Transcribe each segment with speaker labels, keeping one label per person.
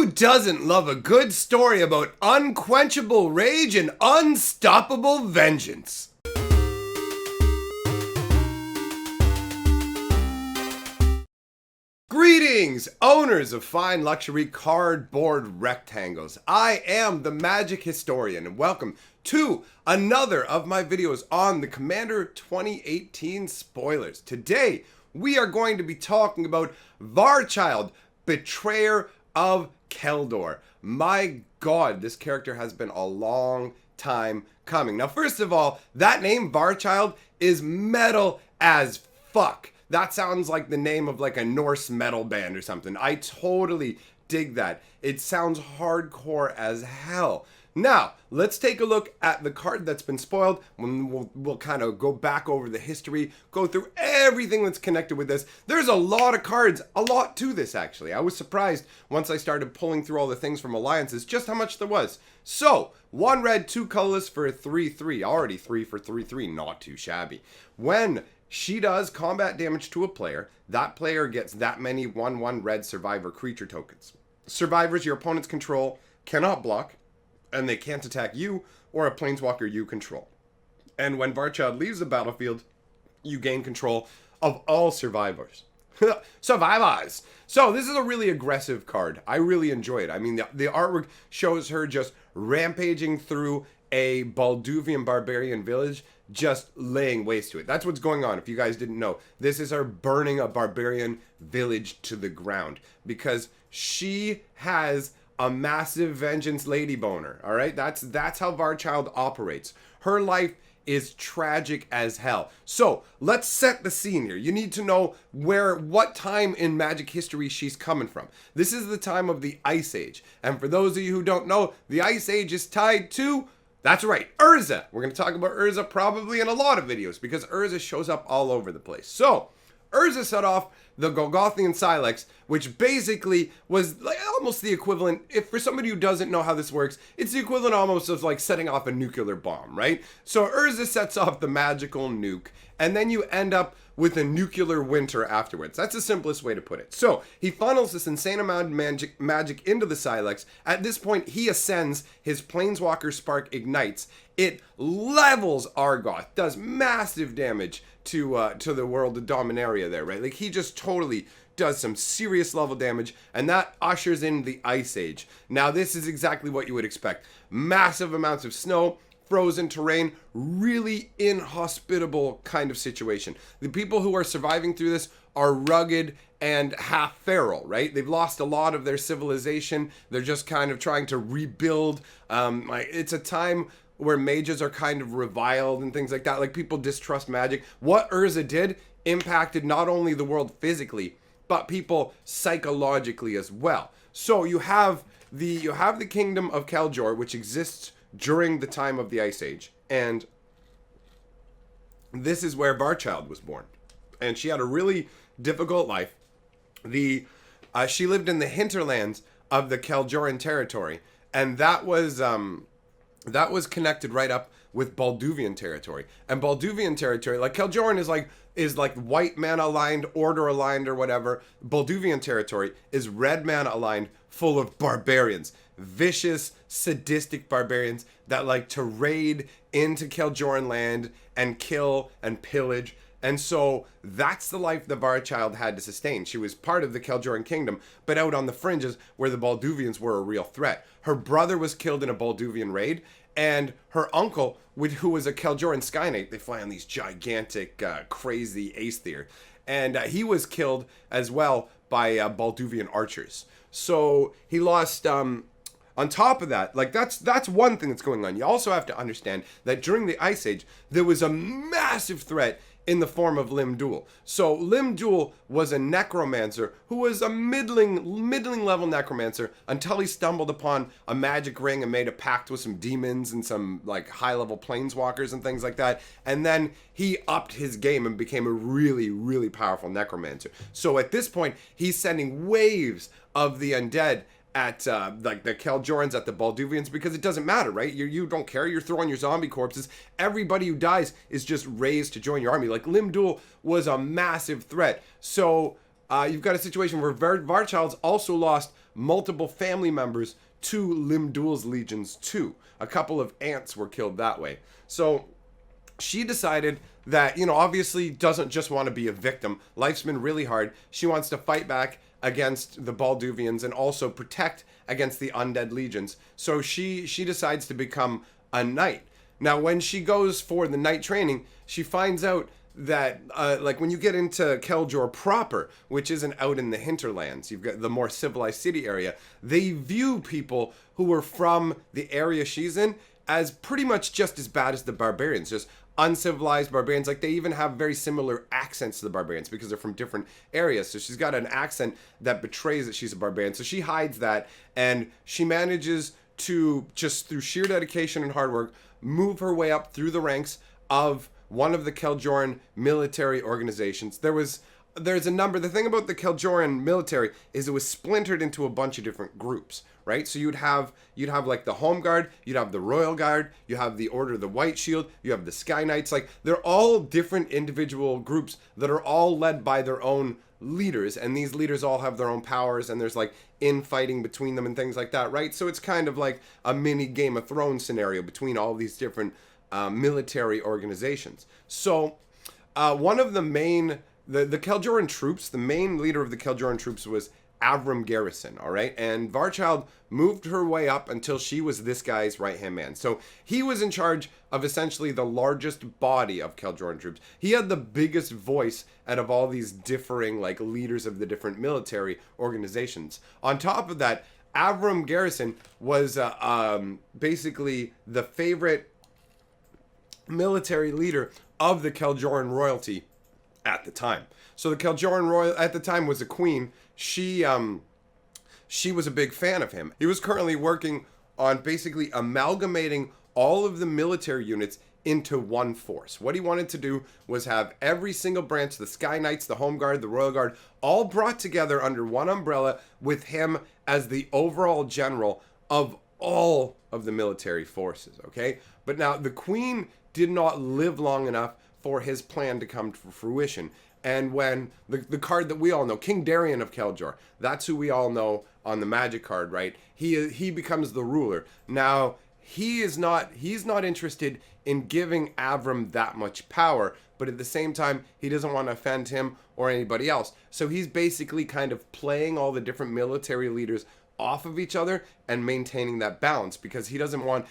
Speaker 1: Who doesn't love a good story about unquenchable rage and unstoppable vengeance? Greetings, owners of fine luxury cardboard rectangles. I am the Magic Historian, and welcome to another of my videos on the Commander 2018 spoilers. Today, we are going to be talking about Varchild, Betrayer of Keldor. My god, this character has been a long time coming. Now, first of all, that name, Varchild, is metal as fuck. That sounds like the name of like a Norse metal band or something. I totally dig that. It sounds hardcore as hell. Now, let's take a look at the card that's been spoiled. We'll kind of go back over the history, go through everything that's connected with this. There's a lot of cards, a lot to this actually. I was surprised once I started pulling through all the things from Alliances, just how much there was. So, 1 red, 2 colorless for a 3/3. Already 3 for 3/3, not too shabby. When she does combat damage to a player, that player gets that many 1/1 red survivor creature tokens. Survivors your opponents control cannot block, and they can't attack you or a planeswalker you control. And when Varchild leaves the battlefield, you gain control of all survivors. Survivors! So this is a really aggressive card. I really enjoy it. I mean, the artwork shows her just rampaging through a Balduvian barbarian village, just laying waste to it. That's what's going on, if you guys didn't know. This is her burning a barbarian village to the ground because she has a massive vengeance lady boner. All right, that's how Varchild operates. Her life is tragic as hell. So let's set the scene here. You need to know what time in Magic history she's coming from. This is the time of the Ice Age, and for those of you who don't know, the Ice Age is tied to, that's right, Urza. We're going to talk about Urza probably in a lot of videos because Urza shows up all over the place. So Urza set off the Golgothian Silex, which basically was like almost the equivalent, if for somebody who doesn't know how this works, it's the equivalent almost of like setting off a nuclear bomb, right? So Urza sets off the magical nuke, and then you end up with a nuclear winter afterwards. That's the simplest way to put it. So he funnels this insane amount of magic into the Silex. At this point, he ascends, his Planeswalker Spark ignites. It levels Argoth, does massive damage to the world of Dominaria there, right? Like he just totally does some serious level damage, and that ushers in the Ice Age. Now this is exactly what you would expect. Massive amounts of snow, frozen terrain, really inhospitable kind of situation. The people who are surviving through this are rugged and half feral, right? They've lost a lot of their civilization. They're just kind of trying to rebuild. It's a time where mages are kind of reviled and things like that. Like people distrust magic. What Urza did impacted not only the world physically, but people psychologically as well. So you have the kingdom of Keldor, which exists during the time of the Ice Age, and this is where Varchild was born, and she had a really difficult life. She lived in the hinterlands of the Keldoran territory, and that was connected right up with Balduvian territory. And Balduvian territory, like Keldoran is like white mana aligned, order aligned, or whatever. Balduvian territory is red mana aligned, full of barbarians. Vicious, sadistic barbarians that like to raid into Keldoran land and kill and pillage. And so that's the life that Varchild had to sustain. She was part of the Keldoran kingdom, but out on the fringes where the Balduvians were a real threat. Her brother was killed in a Balduvian raid, and her uncle, who was a Keldoran Sky Knight, they fly on these gigantic, crazy Aesir, and he was killed as well by Balduvian archers. So he lost... On top of that, like that's one thing that's going on. You also have to understand that during the Ice Age, there was a massive threat in the form of lim-dul. So lim-dul was a necromancer who was a middling level necromancer until he stumbled upon a magic ring and made a pact with some demons and some like high level planeswalkers and things like that. And then he upped his game and became a really, really powerful necromancer. So at this point, he's sending waves of the undead at like the Keldorans, at the Balduvians, because it doesn't matter, right? You don't care. You're throwing your zombie corpses. Everybody who dies is just raised to join your army. Like lim-dul was a massive threat. So you've got a situation where Varchild's also lost multiple family members to lim-dul's legions too. A couple of aunts were killed that way. So she decided that, obviously doesn't just want to be a victim. Life's been really hard. She wants to fight back against the Balduvians and also protect against the undead legions. So she decides to become a knight. Now, when she goes for the knight training, she finds out that, like, when you get into Keljor proper, which isn't out in the hinterlands, you've got the more civilized city area, they view people who are from the area she's in as pretty much just as bad as the barbarians, just uncivilized barbarians. Like, they even have very similar accents to the barbarians because they're from different areas. So she's got an accent that betrays that she's a barbarian. So she hides that, and she manages to, just through sheer dedication and hard work, move her way up through the ranks of one of the Keljoran military organizations. There's a number. The thing about the Keljoran military is it was splintered into a bunch of different groups, right? So you'd have like the Home Guard, you'd have the Royal Guard, you have the Order of the White Shield, you have the Sky Knights. Like, they're all different individual groups that are all led by their own leaders, and these leaders all have their own powers, and there's like infighting between them and things like that, right? So it's kind of like a mini Game of Thrones scenario between all these different military organizations. So one of the main, the Keljoran troops, the main leader of the Keljoran troops was Avram Garrison, all right? And Varchild moved her way up until she was this guy's right-hand man. So he was in charge of essentially the largest body of Keljoran troops. He had the biggest voice out of all these differing, like, leaders of the different military organizations. On top of that, Avram Garrison was basically the favorite military leader of the Keljoran royalty at the time. So the Keljoran royal at the time was a queen. She was a big fan of him. He was currently working on basically amalgamating all of the military units into one force. What he wanted to do was have every single branch, the Sky Knights, the Home Guard, the Royal Guard, all brought together under one umbrella with him as the overall general of all of the military forces, okay? But now the queen did not live long enough for his plan to come to fruition. And when the card that we all know, King Darien of Keljor, that's who we all know on the magic card, right? He becomes the ruler. Now, he's not interested in giving Avram that much power, but at the same time, he doesn't want to offend him or anybody else. So he's basically kind of playing all the different military leaders off of each other and maintaining that balance, because he doesn't want,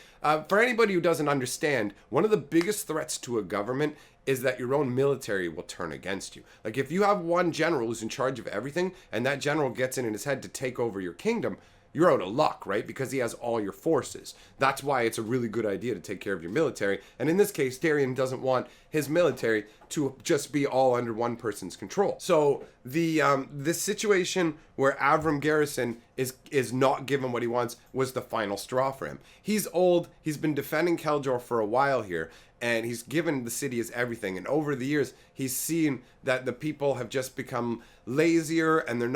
Speaker 1: for anybody who doesn't understand, one of the biggest threats to a government is that your own military will turn against you. Like, if you have one general who's in charge of everything and that general gets in his head to take over your kingdom, you're out of luck, right? Because he has all your forces. That's why it's a really good idea to take care of your military. And in this case, Darien doesn't want his military to just be all under one person's control. So this situation where Avram Garrison is not given what he wants was the final straw for him. He's old. He's been defending Keljor for a while here, and he's given the city as everything. And over the years, he's seen that the people have just become lazier, and they're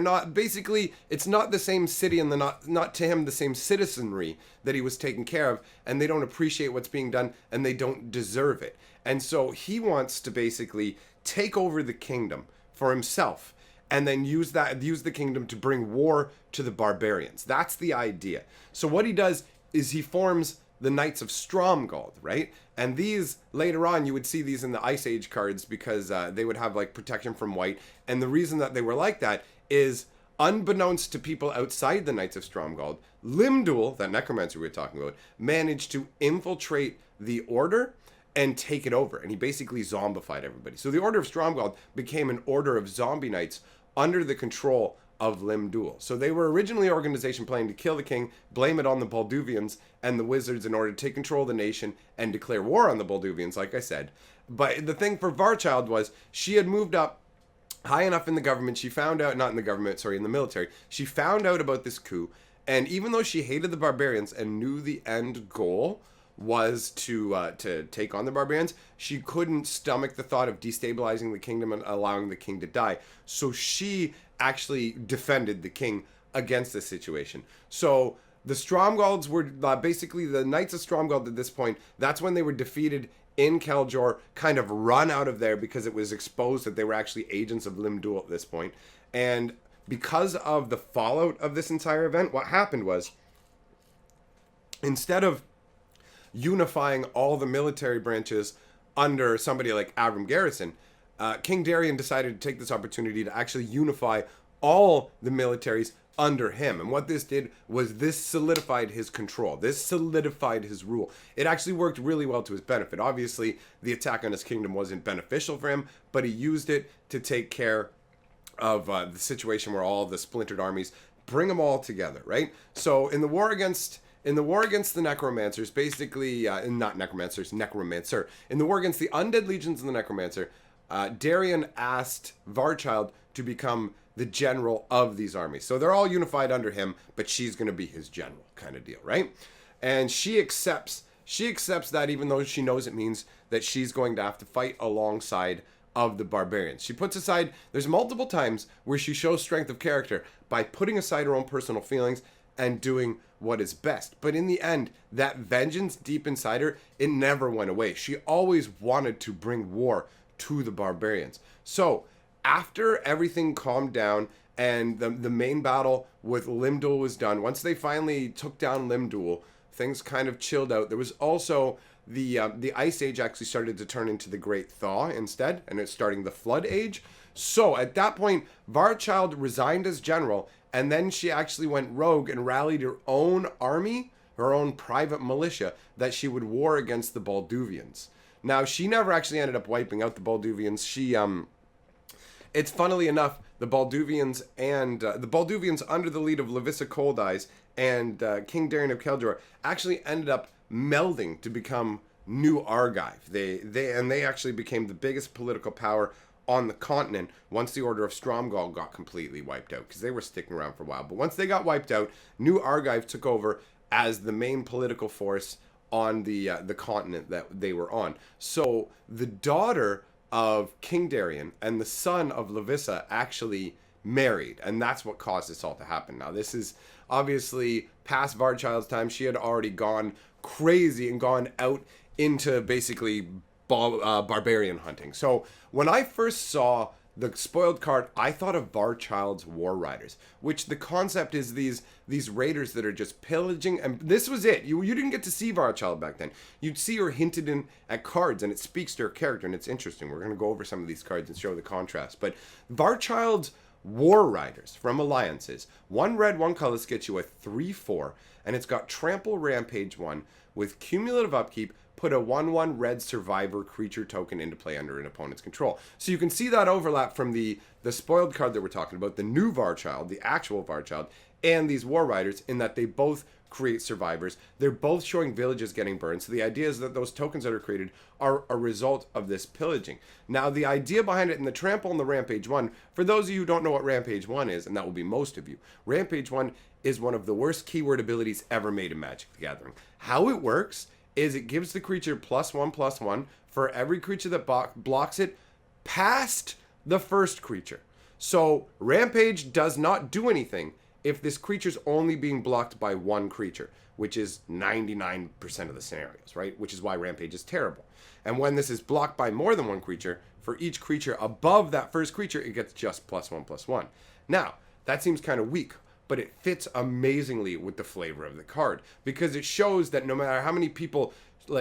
Speaker 1: not basically, it's not the same city, and they're not to him the same citizenry that he was taking care of, and they don't appreciate what's being done, and they don't deserve it. And so he wants to basically take over the kingdom for himself, and then use the kingdom to bring war to the barbarians. That's the idea. So what he does is he forms the Knights of Stromgald, right? And these, later on, you would see these in the Ice Age cards, because they would have, like, protection from white. And the reason that they were like that is, unbeknownst to people outside the Knights of Stromgald, lim-dul, that necromancer we were talking about, managed to infiltrate the Order and take it over. And he basically zombified everybody. So the Order of Stromgald became an order of zombie knights under the control of lim-dul. So they were originally an organization planning to kill the king, blame it on the Balduvians and the wizards in order to take control of the nation and declare war on the Balduvians, like I said. But the thing for Varchild was, she had moved up high enough in the government. She found out, not in the government, sorry, in the military. She found out about this coup, and even though she hated the barbarians and knew the end goal was to take on the barbarians, she couldn't stomach the thought of destabilizing the kingdom and allowing the king to die. So she actually defended the king against this situation. So the Stromgalds were basically the Knights of Stromgald at this point. That's when they were defeated in Keljor, kind of run out of there because it was exposed that they were actually agents of lim-dul at this point. And because of the fallout of this entire event, what happened was, instead of unifying all the military branches under somebody like Avram Garrison, King Darien decided to take this opportunity to actually unify all the militaries under him. And what this did was this solidified his control. This solidified his rule. It actually worked really well to his benefit. Obviously, the attack on his kingdom wasn't beneficial for him, but he used it to take care of the situation where all the splintered armies, bring them all together, right? So in the war against the necromancers, basically, not necromancers, necromancer. In the war against the undead legions and the necromancer, Darien asked Varchild to become the general of these armies. So they're all unified under him, but she's going to be his general kind of deal, right? And she accepts that, even though she knows it means that she's going to have to fight alongside of the barbarians. She puts aside, there's multiple times where she shows strength of character by putting aside her own personal feelings and doing what is best. But in the end, that vengeance deep inside her, it never went away. She always wanted to bring war to the barbarians. So after everything calmed down and the main battle with lim-dul was done, once they finally took down lim-dul, things kind of chilled out. There was also the Ice Age actually started to turn into the Great Thaw instead, and it's starting the Flood Age. So at that point, Varchild resigned as general, and then she actually went rogue and rallied her own army, her own private militia, that she would war against the Balduvians. Now, she never actually ended up wiping out the Balduvians. It's funnily enough, the Balduvians under the lead of Levissa Coldeyes and King Darien of Keldor actually ended up melding to become New Argive. They actually became the biggest political power on the continent once the Order of Stromgall got completely wiped out, because they were sticking around for a while. But once they got wiped out, New Argive took over as the main political force on the continent that they were on. So the daughter of King Darien and the son of Levissa actually married, and that's what caused this all to happen. Now, this is obviously past Varchild's time. She had already gone crazy and gone out into basically barbarian hunting. So when I first saw the spoiled card, I thought of Varchild's War Riders, which the concept is these raiders that are just pillaging, and this was it. You didn't get to see Varchild back then. You'd see her hinted in at cards, and it speaks to her character, and it's interesting. We're going to go over some of these cards and show the contrast. But Varchild's War Riders from Alliances, 1 red, 1 colorless, gets you a 3/4, and it's got Trample Rampage 1 with cumulative upkeep. Put a 1/1 red survivor creature token into play under an opponent's control. So you can see that overlap from the spoiled card that we're talking about, the new Varchild, the actual Varchild, and these War Riders, in that they both create survivors. They're both showing villages getting burned. So the idea is that those tokens that are created are a result of this pillaging. Now, the idea behind it in the Trample and the Rampage 1, for those of you who don't know what Rampage 1 is, and that will be most of you, Rampage 1 is one of the worst keyword abilities ever made in Magic the Gathering. How it works is it gives the creature +1/+1 for every creature that blocks it past the first creature. So Rampage does not do anything if this creature's only being blocked by one creature, which is 99% of the scenarios, right? Which is why Rampage is terrible. And when this is blocked by more than one creature, for each creature above that first creature, it gets just +1/+1. Now, that seems kind of weak, but it fits amazingly with the flavor of the card, because it shows that no matter how many people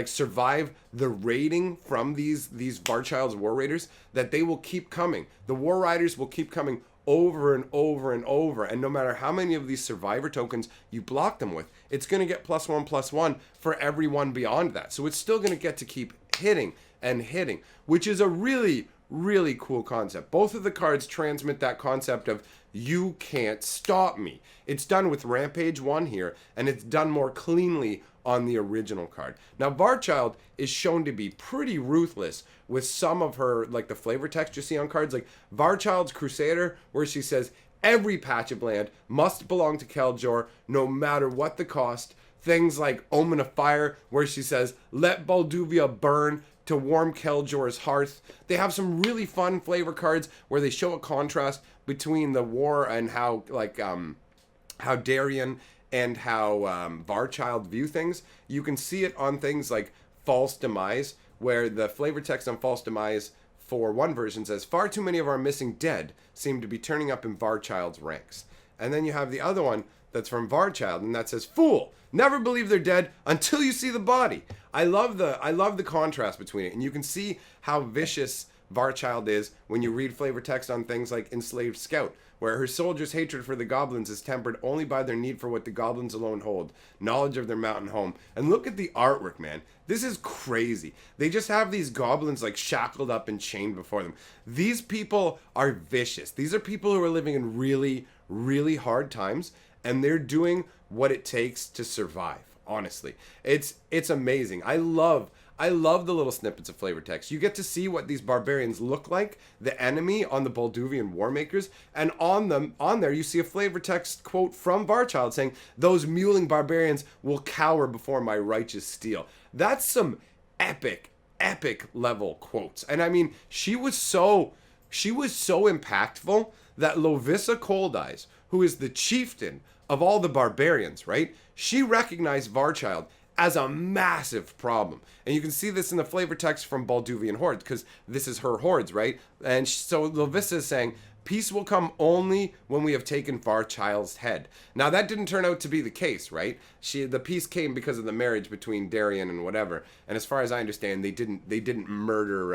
Speaker 1: survive the raiding from these Varchild's War Raiders, that they will keep coming. The War Riders will keep coming over and over and over, and no matter how many of these survivor tokens you block them with, it's going to get +1/+1 for every one beyond that. So it's still going to get to keep hitting and hitting, which is a really, really cool concept. Both of the cards transmit that concept of you can't stop me. It's done with Rampage 1 here, and it's done more cleanly on the original card. Now, Varchild is shown to be pretty ruthless with some of her, like the flavor text you see on cards, like Varchild's Crusader, where she says every patch of land must belong to Keldor, no matter what the cost. Things like Omen of Fire, where she says, let Balduvia burn to warm Keldor's hearth. They have some really fun flavor cards where they show a contrast between the war and how Darien and how Varchild view things. You can see it on things like False Demise, where the flavor text on False Demise for one version says, far too many of our missing dead seem to be turning up in Varchild's ranks. And then you have the other one that's from Varchild, and that says, fool, never believe they're dead until you see the body. I love the contrast between it, and you can see how vicious Varchild is when you read flavor text on things like Enslaved Scout, where her soldiers' hatred for the goblins is tempered only by their need for what the goblins alone hold, knowledge of their mountain home. And look at the artwork, man. This is crazy. They just have these goblins like shackled up and chained before them. These people are vicious. These are people who are living in really, really hard times, and they're doing what it takes to survive. Honestly, it's amazing. I love the little snippets of flavor text. You get to see what these barbarians look like, the enemy on the Balduvian Warmakers, and on there you see a flavor text quote from Varchild saying, "Those mewling barbarians will cower before my righteous steel." That's some epic level quotes. And I mean, she was so impactful that Lovisa Coldeyes, who is the chieftain of all the barbarians, right? She recognized Varchild as a massive problem. And you can see this in the flavor text from Balduvian Hordes, because this is her hordes, right? And so Lovisa is saying, peace will come only when we have taken Varchild's head. Now that didn't turn out to be the case, right? The peace came because of the marriage between Darien and whatever. And as far as I understand, they didn't murder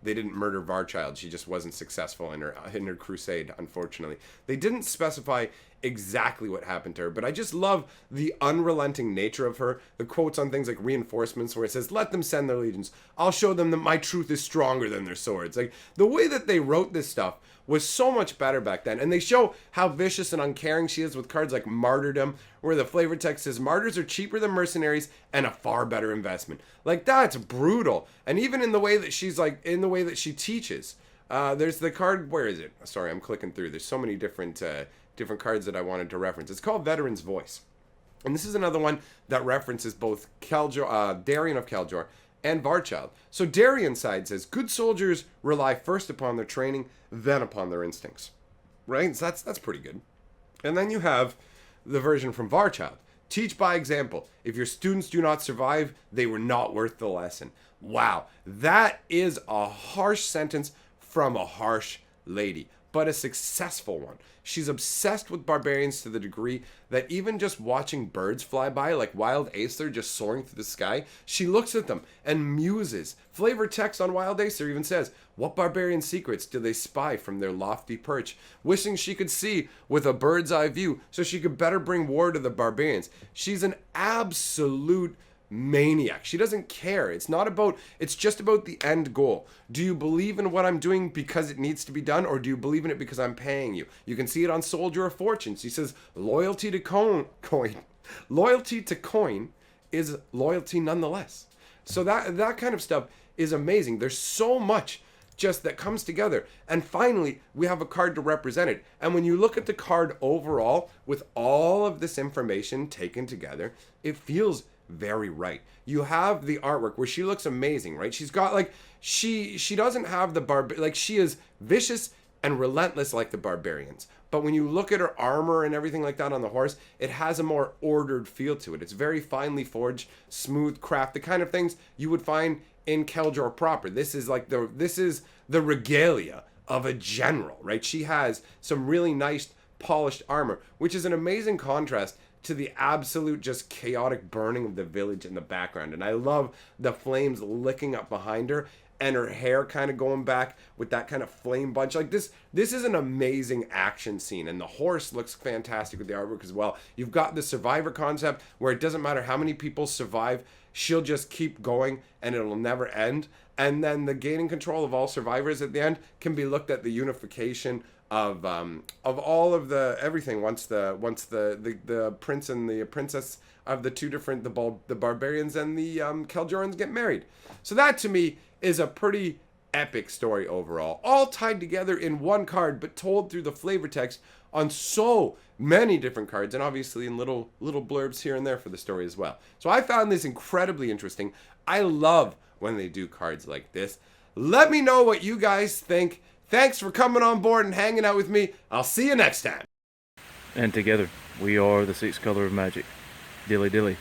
Speaker 1: Varchild. She just wasn't successful in her crusade, unfortunately. They didn't specify exactly what happened to her, but I just love the unrelenting nature of her. The quotes on things like reinforcements where it says, "Let them send their legions. I'll show them that my truth is stronger than their swords." Like, the way that they wrote this stuff was so much better back then. And they show how vicious and uncaring she is with cards like Martyrdom, where the flavor text says, "Martyrs are cheaper than mercenaries and a far better investment." Like, that's brutal. And even in the way that she teaches, there's the card, where is it? Sorry, I'm clicking through. There's so many different cards that I wanted to reference. It's called Veteran's Voice. And this is another one that references both Darien of Kaljor and Varchild. So Darien's side says, good soldiers rely first upon their training, then upon their instincts. Right? So that's pretty good. And then you have the version from Varchild. Teach by example. If your students do not survive, they were not worth the lesson. Wow. That is a harsh sentence from a harsh lady, but a successful one. She's obsessed with barbarians to the degree that even just watching birds fly by, like Wild Acer just soaring through the sky, she looks at them and muses. Flavor text on Wild Acer even says, "What barbarian secrets do they spy from their lofty perch?" Wishing she could see with a bird's eye view so she could better bring war to the barbarians. She's an absolute maniac. She doesn't care. It's just about the end goal. Do you believe in what I'm doing because it needs to be done, or do you believe in it because I'm paying you? You can see it on Soldier of Fortune. She says, loyalty to coin is loyalty nonetheless. So that kind of stuff is amazing. There's so much just that comes together. And finally, we have a card to represent it. And when you look at the card overall, with all of this information taken together, it feels very right. You have the artwork where she looks amazing, right? She's got like, she doesn't have the she is vicious and relentless like the barbarians. But when you look at her armor and everything like that on the horse, it has a more ordered feel to it. It's very finely forged, smooth craft, the kind of things you would find in Kaljor proper. This is the regalia of a general, right? She has some really nice polished armor, which is an amazing contrast to the absolute just chaotic burning of the village in the background. And I love the flames licking up behind her and her hair kind of going back with that kind of flame bunch. Like this is an amazing action scene, and the horse looks fantastic with the artwork as well. You've got the survivor concept where it doesn't matter how many people survive, she'll just keep going and it'll never end. And then the gaining control of all survivors at the end can be looked at the unification of all of the everything once the prince and the princess of the two different the barbarians and the Kaljorans get married. So that to me is a pretty epic story overall, all tied together in one card, but told through the flavor text on so many different cards, and obviously in little blurbs here and there for the story as well. So I found this incredibly interesting. I love when they do cards like this. Let me know what you guys think. Thanks for coming on board and hanging out with me. I'll see you next time.
Speaker 2: And together, we are the sixth color of magic. Dilly dilly.